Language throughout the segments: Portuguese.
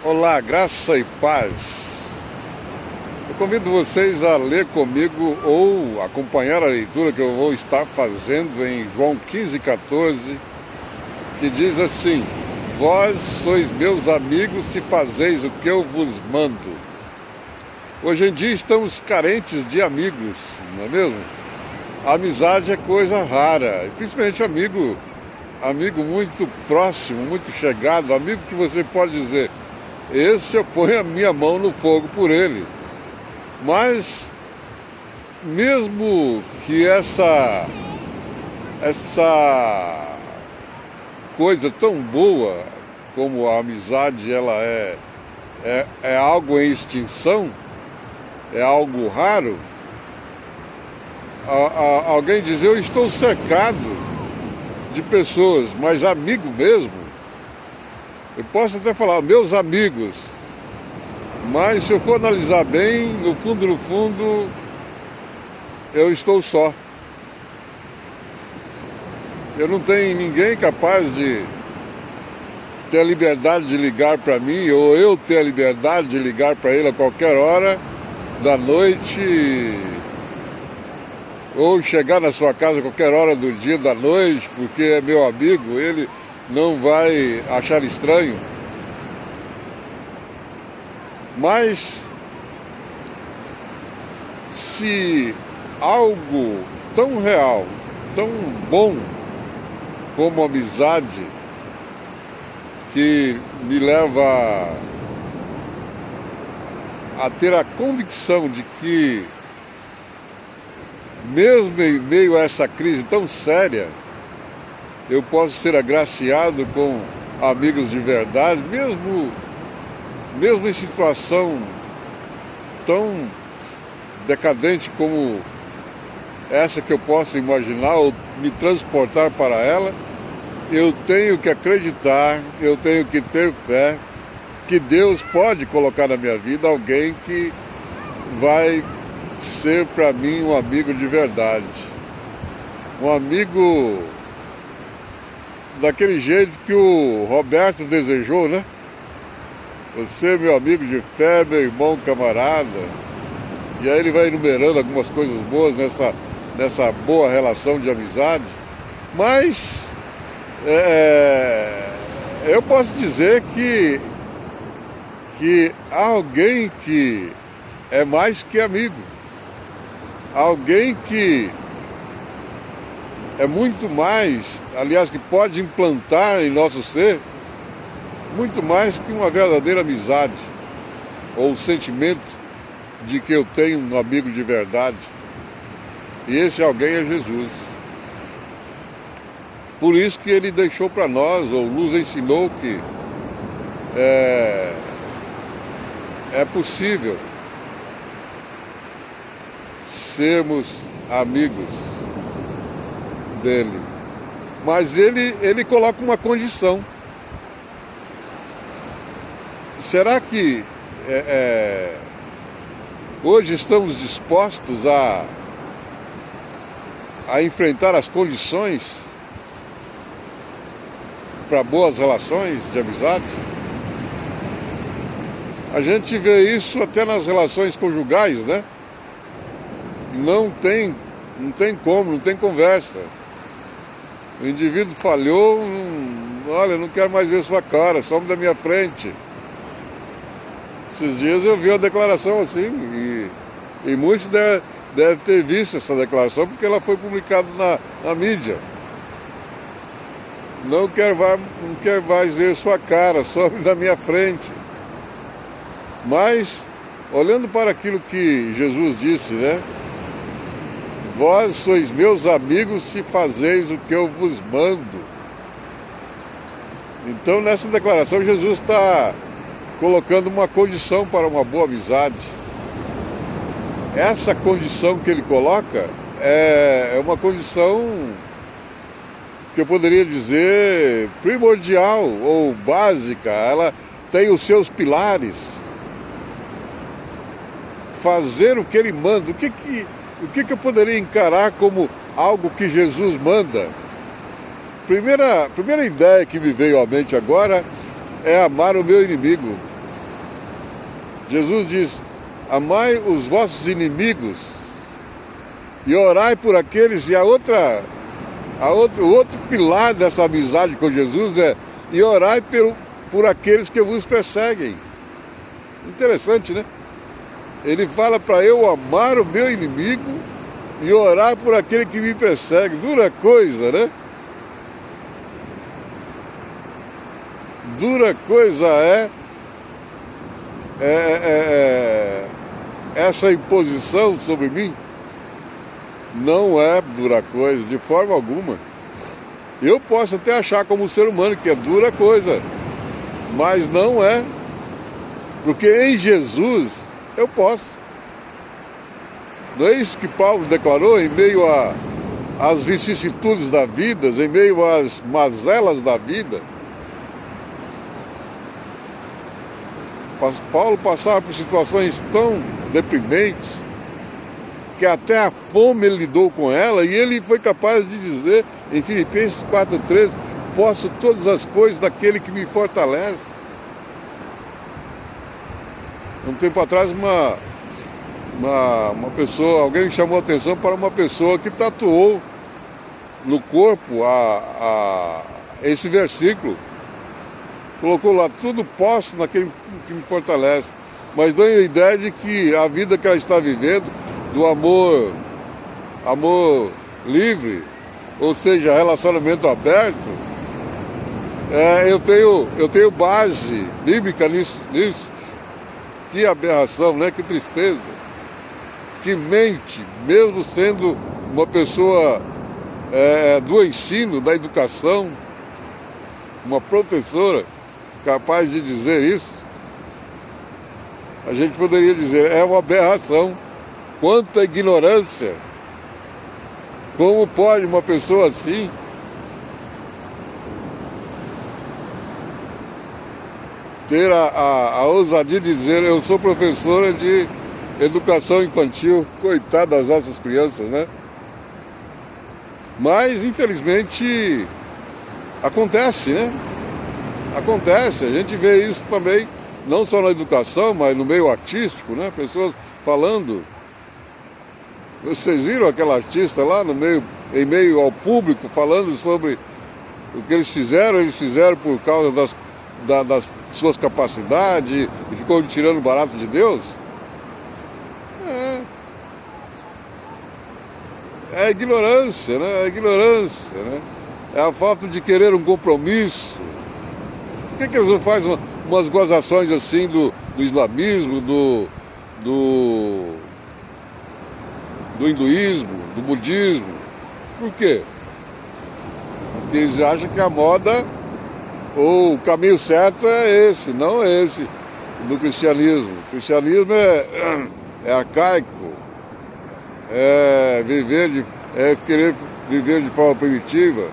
Olá, graça e paz. Eu convido vocês a ler comigo ou acompanhar a leitura que eu vou estar fazendo em João 15,14, que diz assim: Vós sois meus amigos se fazeis o que eu vos mando. Hoje em dia estamos carentes de amigos, não é mesmo? A amizade é coisa rara, principalmente amigo muito próximo, muito chegado, amigo que você pode dizer: esse eu ponho a minha mão no fogo por ele. Mas mesmo que essa coisa tão boa como a amizade, ela é algo em extinção, é algo raro, alguém diz: eu estou cercado de pessoas, mas amigo mesmo, eu posso até falar meus amigos, mas se eu for analisar bem, no fundo, eu estou só. Eu não tenho ninguém capaz de ter a liberdade de ligar para mim, ou eu ter a liberdade de ligar para ele a qualquer hora da noite, ou chegar na sua casa a qualquer hora do dia, da noite, porque é meu amigo, ele não vai achar estranho. Mas se algo tão real, tão bom como amizade, que me leva a ter a convicção de que, mesmo em meio a essa crise tão séria, eu posso ser agraciado com amigos de verdade, mesmo em situação tão decadente como essa que eu posso imaginar ou me transportar para ela, eu tenho que acreditar, eu tenho que ter fé que Deus pode colocar na minha vida alguém que vai ser para mim um amigo de verdade. Um amigo daquele jeito que o Roberto desejou, né? Você, meu amigo de fé, meu irmão, camarada. E aí ele vai enumerando algumas coisas boas nessa boa relação de amizade. Mas eu posso dizer que há alguém que é mais que amigo. Alguém que é muito mais, aliás, que pode implantar em nosso ser muito mais que uma verdadeira amizade, ou o sentimento de que eu tenho um amigo de verdade. E esse alguém é Jesus. Por isso que ele deixou para nós, ou nos ensinou, que é possível sermos amigos dele. Mas ele coloca uma condição. Será que hoje estamos dispostos a enfrentar as condições para boas relações de amizade? A gente vê isso até nas relações conjugais, né? Não tem como, não tem conversa. O indivíduo falhou, olha, não quero mais ver sua cara, some da minha frente. Esses dias eu vi uma declaração assim, e muitos devem ter visto essa declaração, porque ela foi publicada na mídia. Não quero mais ver sua cara, some da minha frente. Mas, olhando para aquilo que Jesus disse, né? Vós sois meus amigos se fazeis o que eu vos mando. Então, nessa declaração, Jesus está colocando uma condição para uma boa amizade. Essa condição que ele coloca é uma condição que eu poderia dizer primordial ou básica. Ela tem os seus pilares. Fazer o que ele manda. O que eu poderia encarar como algo que Jesus manda? Primeira ideia que me veio à mente agora é amar o meu inimigo. Jesus diz: amai os vossos inimigos e orai por aqueles. E o outro pilar dessa amizade com Jesus é: e orai por aqueles que vos perseguem. Interessante, né? Ele fala para eu amar o meu inimigo e orar por aquele que me persegue. Dura coisa, né? Dura coisa essa imposição sobre mim. Não é dura coisa, de forma alguma. Eu posso até achar como ser humano que é dura coisa, mas não é. Porque em Jesus eu posso. Não é isso que Paulo declarou em meio às vicissitudes da vida, em meio às mazelas da vida? Paulo passava por situações tão deprimentes que até a fome ele lidou com ela, e ele foi capaz de dizer em Filipenses 4,13: posso todas as coisas daquele que me fortalece. Um tempo atrás uma pessoa, alguém me chamou a atenção para uma pessoa que tatuou no corpo esse versículo. Colocou lá: tudo posso naquele que me fortalece. Mas dá a ideia de que a vida que ela está vivendo, do amor livre, ou seja, relacionamento aberto, eu tenho base bíblica nisso. Que aberração, né? Que tristeza. Que mente, mesmo sendo uma pessoa do ensino, da educação, uma professora capaz de dizer isso. A gente poderia dizer: é uma aberração. Quanta ignorância! Como pode uma pessoa assim ter a ousadia de dizer: eu sou professora de educação infantil? Coitada das nossas crianças, né? Mas infelizmente acontece, né? Acontece, a gente vê isso também, não só na educação, mas no meio artístico, né? Pessoas falando. Vocês viram aquela artista lá em meio ao público, falando sobre o que eles fizeram por causa das suas capacidades, e ficou tirando barato de Deus? É ignorância, né? É ignorância, né? É a falta de querer um compromisso. Por que eles não fazem umas gozações assim do islamismo, do hinduísmo, do budismo? Por quê? Porque eles acham que a moda, ou o caminho certo é esse, não é esse do cristianismo. O cristianismo é arcaico, é querer viver de forma primitiva.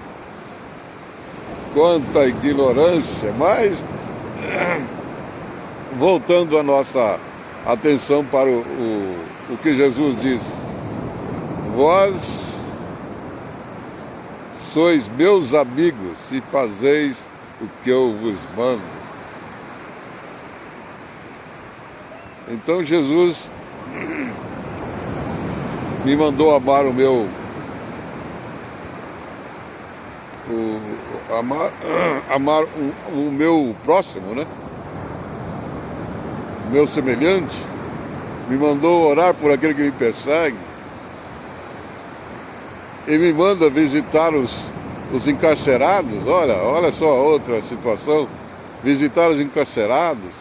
Quanta ignorância! Mas voltando a nossa atenção para o que Jesus diz: vós sois meus amigos se fazeis o que eu vos mando. Então Jesus me mandou amar amar o meu próximo, né? O meu semelhante. Me mandou orar por aquele que me persegue. E me manda visitar os encarcerados. Olha só a outra situação. Visitar os encarcerados,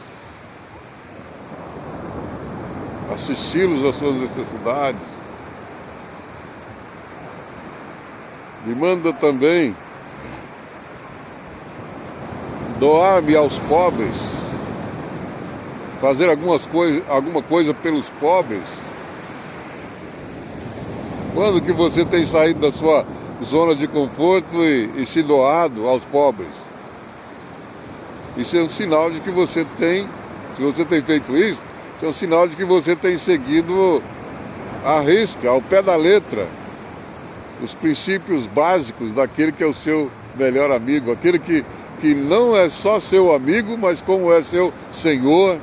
assisti-los às suas necessidades. Me manda também doar-me aos pobres, fazer alguma coisa pelos pobres. Quando que você tem saído da sua zona de conforto e se doado aos pobres? Isso é um sinal de que você tem, se você tem feito isso, isso é um sinal de que você tem seguido à risca, ao pé da letra, os princípios básicos daquele que é o seu melhor amigo, aquele que não é só seu amigo, mas como é seu Senhor,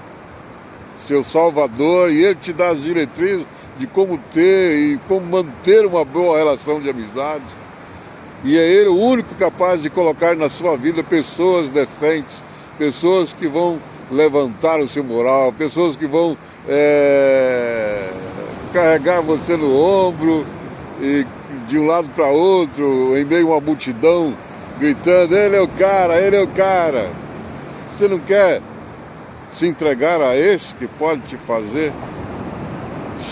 seu Salvador, e Ele te dá as diretrizes de como ter e como manter uma boa relação de amizade. E é Ele o único capaz de colocar na sua vida pessoas decentes, pessoas que vão levantar o seu moral, pessoas que vão carregar você no ombro e de um lado para outro, em meio a uma multidão, gritando: Ele é o cara, Ele é o cara. Você não quer se entregar a esse que pode te fazer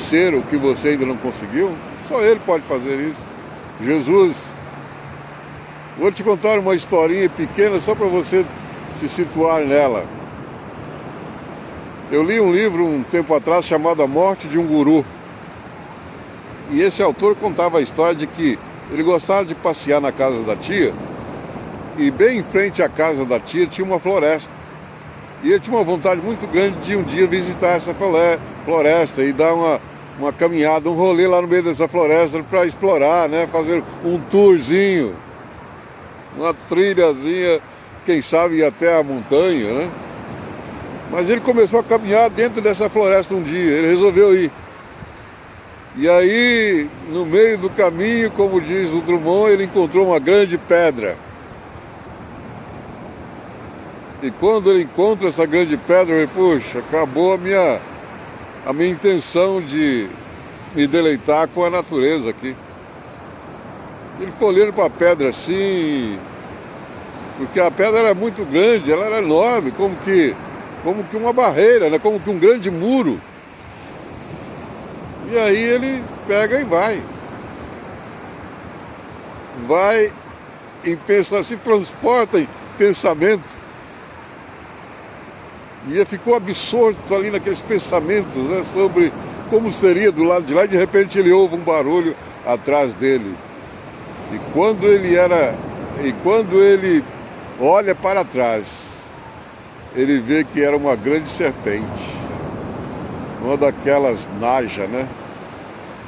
ser o que você ainda não conseguiu? Só Ele pode fazer isso. Jesus. Vou te contar uma historinha pequena só para você se situar nela. Eu li um livro um tempo atrás chamado A Morte de um Guru. E esse autor contava a história de que ele gostava de passear na casa da tia, e bem em frente à casa da tia tinha uma floresta. E ele tinha uma vontade muito grande de um dia visitar essa floresta e dar uma caminhada, um rolê lá no meio dessa floresta para explorar, né? Fazer um tourzinho, uma trilhazinha, quem sabe ir até a montanha, né? Mas ele começou a caminhar dentro dessa floresta um dia, ele resolveu ir. E aí, no meio do caminho, como diz o Drummond, ele encontrou uma grande pedra. E quando ele encontra essa grande pedra, ele, puxa, acabou a minha intenção de me deleitar com a natureza aqui. Ele ficou olhando para a pedra assim, porque a pedra era muito grande, ela era enorme, como que uma barreira, né? Como que um grande muro. E aí ele pega e vai se transporta em pensamento. E ele ficou absorto ali naqueles pensamentos, né, sobre como seria do lado de lá, e de repente ele ouve um barulho atrás dele. E quando ele olha para trás, ele vê que era uma grande serpente. Uma daquelas naja, né?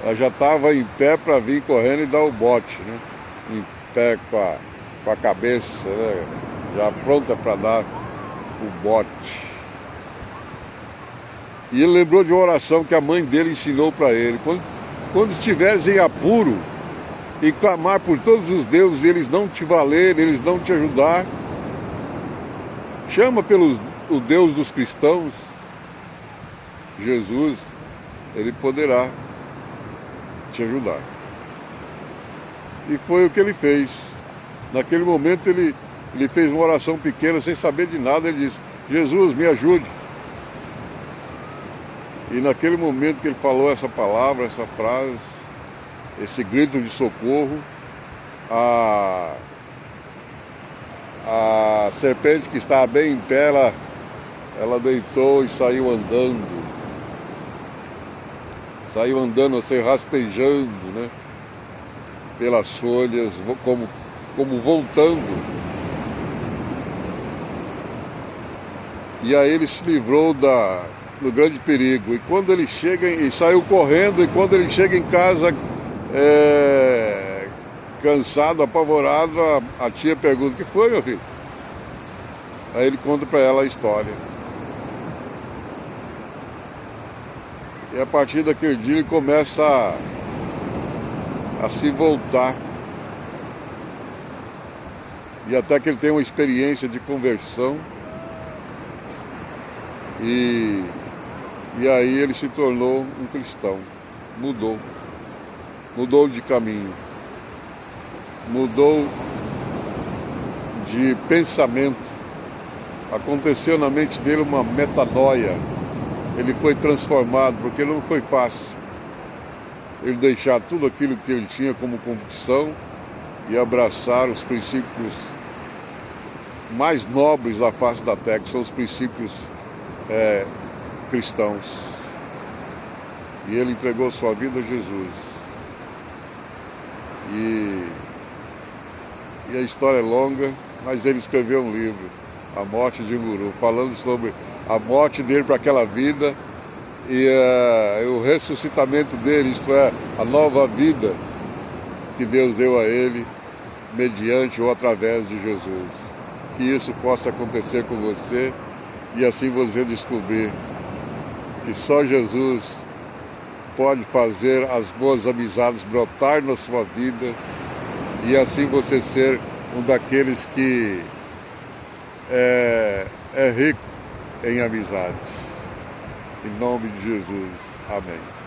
Ela já estava em pé para vir correndo e dar o bote, né? Em pé com a cabeça, né? Já pronta para dar o bote. E ele lembrou de uma oração que a mãe dele ensinou para ele: quando estiveres em apuro e clamar por todos os deuses e eles não te valerem, eles não te ajudar, chama o Deus dos cristãos, Jesus, Ele poderá te ajudar. E foi o que ele fez. Naquele momento ele fez uma oração pequena, sem saber de nada. Ele disse: Jesus, me ajude. E naquele momento que ele falou essa palavra, essa frase, esse grito de socorro, a serpente que estava bem em pé, ela deitou e saiu andando. Saiu andando, assim, rastejando, né, pelas folhas, como voltando. E aí ele se livrou do grande perigo. E quando ele chega, e saiu correndo, e quando ele chega em casa, cansado, apavorado, a tia pergunta: o que foi, meu filho? Aí ele conta para ela a história. E a partir daquele dia ele começa a se voltar. E até que ele tem uma experiência de conversão. E aí ele se tornou um cristão. Mudou de caminho. Mudou de pensamento. Aconteceu na mente dele uma metanoia. Ele foi transformado, porque não foi fácil ele deixar tudo aquilo que ele tinha como convicção e abraçar os princípios mais nobres da face da terra, que são os princípios cristãos. E ele entregou sua vida a Jesus. E a história é longa, mas ele escreveu um livro, A Morte de um Guru, falando sobre a morte dele para aquela vida e o ressuscitamento dele, isto é, a nova vida que Deus deu a ele mediante ou através de Jesus. Que isso possa acontecer com você e assim você descobrir que só Jesus pode fazer as boas amizades brotar na sua vida e assim você ser um daqueles que é rico em amizade. Em nome de Jesus. Amém.